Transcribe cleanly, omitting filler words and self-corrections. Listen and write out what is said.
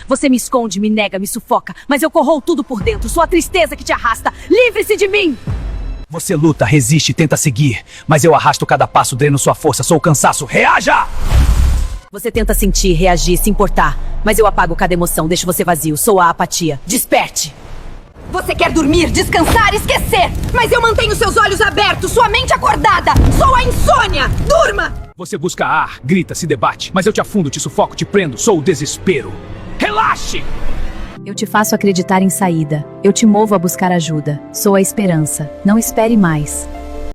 Você me esconde, me nega, me sufoca, mas eu corroo tudo por dentro. Sou a tristeza que te arrasta. Livre-se de mim! Você luta, resiste, tenta seguir, mas eu arrasto cada passo, dreno sua força, sou o cansaço. Reaja! Você tenta sentir, reagir, se importar, mas eu apago cada emoção, deixo você vazio. Sou a apatia. Desperte! Você quer dormir, descansar, esquecer, mas eu mantenho seus olhos abertos, sua mente acordada. Sou a insônia! Durma! Você busca ar, grita, se debate, mas eu te afundo, te sufoco, te prendo, sou o desespero. Relaxe! Eu te faço acreditar em saída. Eu te movo a buscar ajuda. Sou a esperança. Não espere mais.